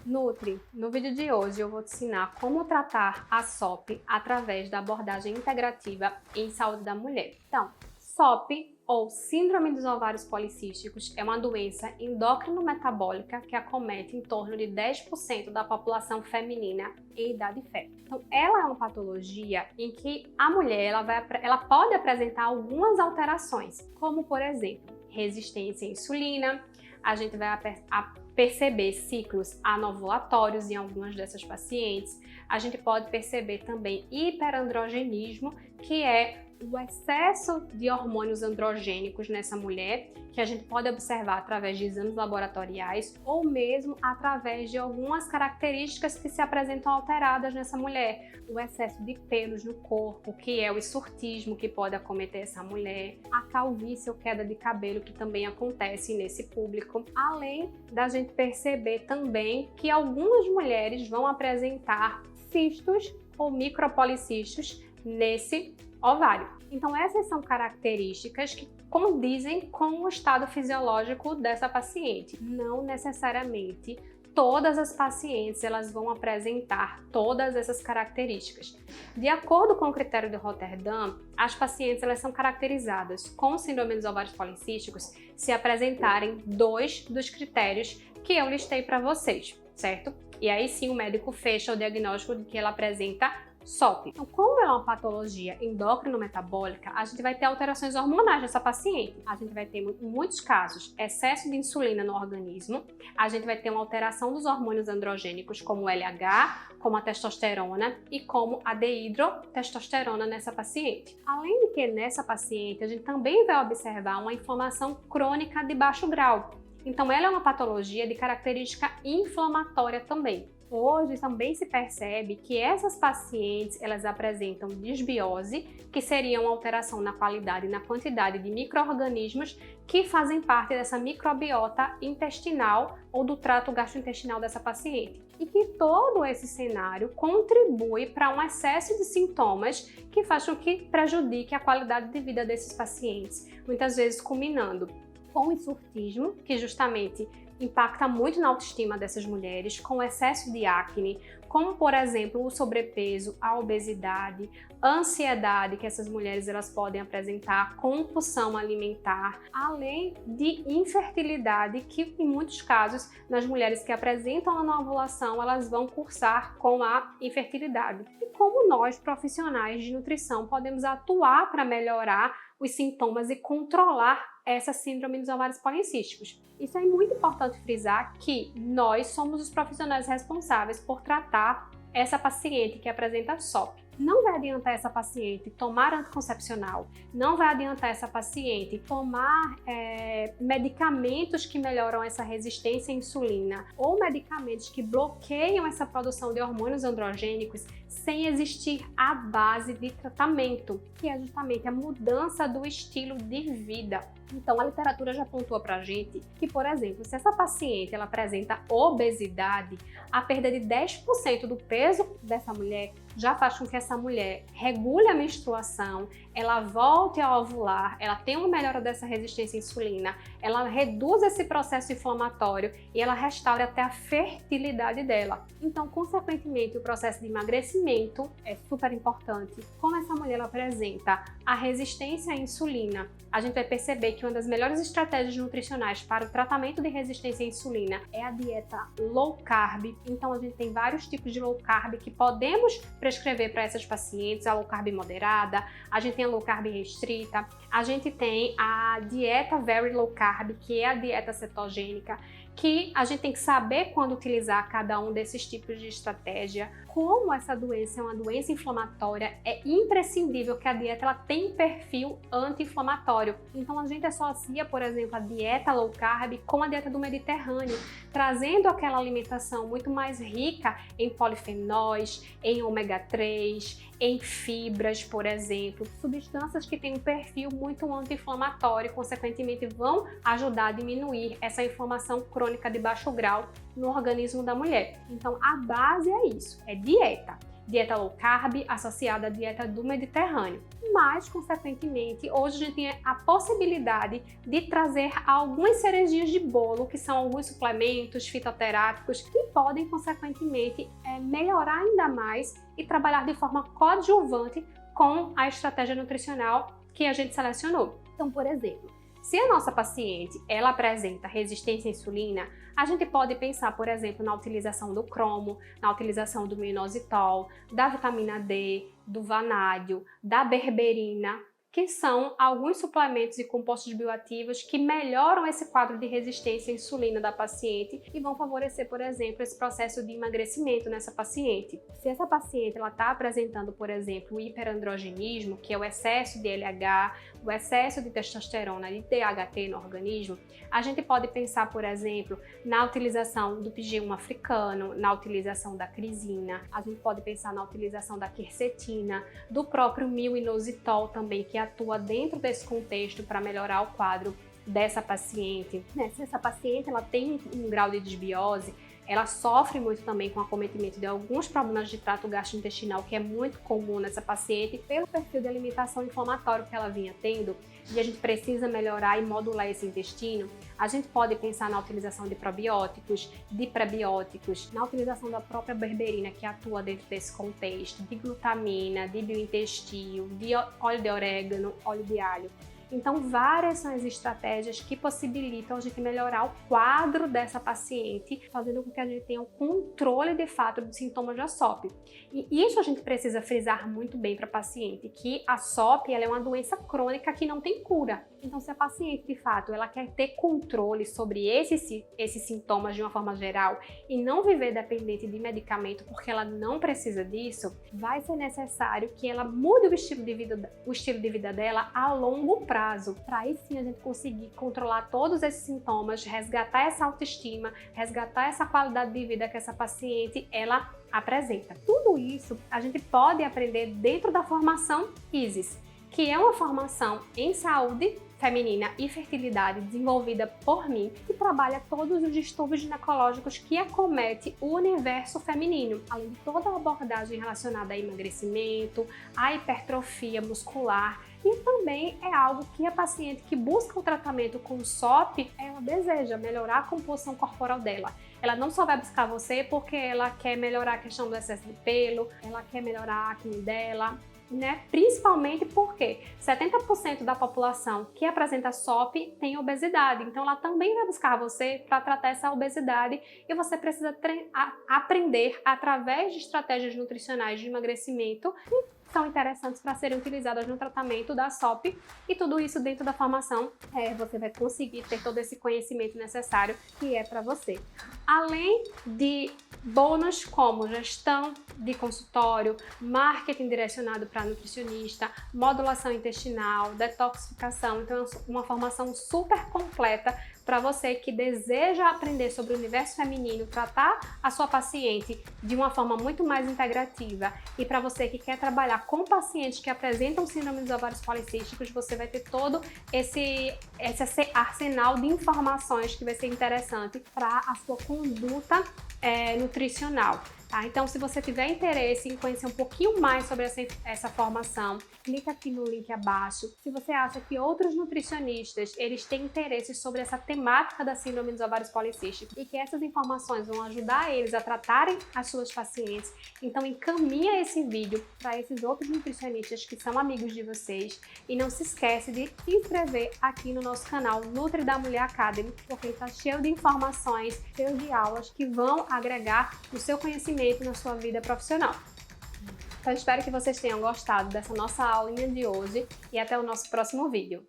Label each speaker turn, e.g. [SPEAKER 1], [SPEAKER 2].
[SPEAKER 1] Nutri, no vídeo de hoje eu vou te ensinar como tratar a SOP através da abordagem integrativa em saúde da mulher. Então, SOP, ou Síndrome dos Ovários Policísticos, é uma doença endócrino-metabólica que acomete em torno de 10% da população feminina em idade fértil. Então, ela é uma patologia em que a mulher ela pode apresentar algumas alterações, como, por exemplo, resistência à insulina. A gente vai perceber ciclos anovulatórios em algumas dessas pacientes. A gente pode perceber também hiperandrogenismo, que é o excesso de hormônios androgênicos nessa mulher, que a gente pode observar através de exames laboratoriais ou mesmo através de algumas características que se apresentam alteradas nessa mulher. O excesso de pelos no corpo, que é o hirsutismo que pode acometer essa mulher, a calvície ou queda de cabelo, que também acontece nesse público, além da gente perceber também que algumas mulheres vão apresentar cistos ou micropolicísticos nesse ovário. Então essas são características que condizem com o estado fisiológico dessa paciente. Não necessariamente todas as pacientes elas vão apresentar todas essas características. De acordo com o critério de Rotterdam, as pacientes elas são caracterizadas com síndrome dos ovários policísticos se apresentarem 2 dos critérios que eu listei para vocês, certo? E aí sim o médico fecha o diagnóstico de que ela apresenta SOP. Então, como é uma patologia endócrino-metabólica, a gente vai ter alterações hormonais nessa paciente. A gente vai ter, em muitos casos, excesso de insulina no organismo. A gente vai ter uma alteração dos hormônios androgênicos, como o LH, como a testosterona e como a dehidrotestosterona nessa paciente. Além de que nessa paciente, a gente também vai observar uma inflamação crônica de baixo grau. Então, ela é uma patologia de característica inflamatória também. Hoje também se percebe que essas pacientes elas apresentam disbiose, que seria uma alteração na qualidade e na quantidade de micro-organismos que fazem parte dessa microbiota intestinal ou do trato gastrointestinal dessa paciente. E que todo esse cenário contribui para um excesso de sintomas que faz com que prejudique a qualidade de vida desses pacientes, muitas vezes culminando com o hirsutismo, que justamente impacta muito na autoestima dessas mulheres, com excesso de acne, como por exemplo o sobrepeso, a obesidade, a ansiedade que essas mulheres elas podem apresentar, compulsão alimentar, além de infertilidade que em muitos casos nas mulheres que apresentam a ovulação elas vão cursar com a infertilidade. E como nós profissionais de nutrição podemos atuar para melhorar os sintomas e controlar essa síndrome dos ovários policísticos. Isso é muito importante frisar que nós somos os profissionais responsáveis por tratar essa paciente que apresenta SOP. Não vai adiantar essa paciente tomar anticoncepcional, não vai adiantar essa paciente tomar medicamentos que melhoram essa resistência à insulina ou medicamentos que bloqueiam essa produção de hormônios androgênicos sem existir a base de tratamento, que é justamente a mudança do estilo de vida. Então, a literatura já pontua pra gente que, por exemplo, se essa paciente ela apresenta obesidade, a perda de 10% do peso dessa mulher já faz com que essa mulher regule a menstruação, ela volte a ovular, ela tenha uma melhora dessa resistência à insulina, ela reduz esse processo inflamatório e ela restaure até a fertilidade dela. Então, consequentemente, o processo de emagrecimento é super importante. Como essa mulher ela apresenta a resistência à insulina, a gente vai perceber que uma das melhores estratégias nutricionais para o tratamento de resistência à insulina é a dieta low carb. Então, a gente tem vários tipos de low carb que podemos prescrever para essas pacientes, a low carb moderada, a gente tem a low carb restrita, a gente tem a dieta very low carb, que é a dieta cetogênica, que a gente tem que saber quando utilizar cada um desses tipos de estratégia. Como essa doença é uma doença inflamatória, é imprescindível que a dieta ela tenha um perfil anti-inflamatório. Então a gente associa, por exemplo, a dieta low carb com a dieta do Mediterrâneo, trazendo aquela alimentação muito mais rica em polifenóis, em ômega 3, em fibras, por exemplo, substâncias que têm um perfil muito anti-inflamatório e, consequentemente, vão ajudar a diminuir essa inflamação crônica de baixo grau no organismo da mulher. Então, a base é isso, é dieta. dieta low carb associada à dieta do Mediterrâneo. Mas, consequentemente, hoje a gente tem a possibilidade de trazer algumas cerejinhas de bolo, que são alguns suplementos fitoterápicos que podem, consequentemente, melhorar ainda mais e trabalhar de forma coadjuvante com a estratégia nutricional que a gente selecionou. Então, por exemplo, se a nossa paciente ela apresenta resistência à insulina, a gente pode pensar, por exemplo, na utilização do cromo, na utilização do minoxidil, da vitamina D, do vanádio, da berberina, que são alguns suplementos e compostos bioativos que melhoram esse quadro de resistência à insulina da paciente e vão favorecer, por exemplo, esse processo de emagrecimento nessa paciente. Se essa paciente está apresentando, por exemplo, o hiperandrogenismo, que é o excesso de LH, o excesso de testosterona e DHT no organismo, a gente pode pensar, por exemplo, na utilização do PG1 africano, na utilização da crisina, a gente pode pensar na utilização da quercetina, do próprio mil-inositol também, que atua dentro desse contexto para melhorar o quadro dessa paciente. Se essa paciente ela tem um grau de desbiose, ela sofre muito também com o acometimento de alguns problemas de trato gastrointestinal, que é muito comum nessa paciente, pelo perfil de alimentação inflamatório que ela vinha tendo, e a gente precisa melhorar e modular esse intestino. A gente pode pensar na utilização de probióticos, de prebióticos, na utilização da própria berberina, que atua dentro desse contexto, de glutamina, de biointestino, de óleo de orégano, óleo de alho. Então, várias são as estratégias que possibilitam a gente melhorar o quadro dessa paciente, fazendo com que a gente tenha o controle de fato dos sintomas da SOP. E isso a gente precisa frisar muito bem para a paciente, que a SOP ela é uma doença crônica que não tem cura. Então, se a paciente, de fato, ela quer ter controle sobre esses sintomas de uma forma geral e não viver dependente de medicamento porque ela não precisa disso, vai ser necessário que ela mude o estilo de vida dela a longo prazo, para aí sim a gente conseguir controlar todos esses sintomas, resgatar essa autoestima, resgatar essa qualidade de vida que essa paciente ela apresenta. Tudo isso a gente pode aprender dentro da formação ISIS, que é uma formação em saúde feminina e fertilidade desenvolvida por mim, que trabalha todos os distúrbios ginecológicos que acomete o universo feminino, além de toda a abordagem relacionada a emagrecimento, a hipertrofia muscular, e também é algo que a paciente que busca o tratamento com SOP, ela deseja melhorar a composição corporal dela. Ela não só vai buscar você porque ela quer melhorar a questão do excesso de pelo, ela quer melhorar a acne dela, principalmente porque 70% da população que apresenta SOP tem obesidade, então ela também vai buscar você para tratar essa obesidade e você precisa aprender através de estratégias nutricionais de emagrecimento que são interessantes para serem utilizadas no tratamento da SOP, e tudo isso dentro da formação você vai conseguir ter todo esse conhecimento necessário que é para você. Além de bônus como gestão de consultório, marketing direcionado para nutricionista, modulação intestinal, detoxificação, então é uma formação super completa para você que deseja aprender sobre o universo feminino, tratar a sua paciente de uma forma muito mais integrativa, e para você que quer trabalhar com pacientes que apresentam síndrome dos ovários policísticos, você vai ter todo esse arsenal de informações que vai ser interessante para a sua conduta nutricional. Então, se você tiver interesse em conhecer um pouquinho mais sobre essa formação, clica aqui no link abaixo. Se você acha que outros nutricionistas eles têm interesse sobre essa temática da síndrome dos ovários policísticos e que essas informações vão ajudar eles a tratarem as suas pacientes, então encaminha esse vídeo para esses outros nutricionistas que são amigos de vocês, e não se esquece de se inscrever aqui no nosso canal Nutri da Mulher Academy, porque está cheio de informações, cheio de aulas que vão agregar o seu conhecimento na sua vida profissional. Então, espero que vocês tenham gostado dessa nossa aulinha de hoje e até o nosso próximo vídeo.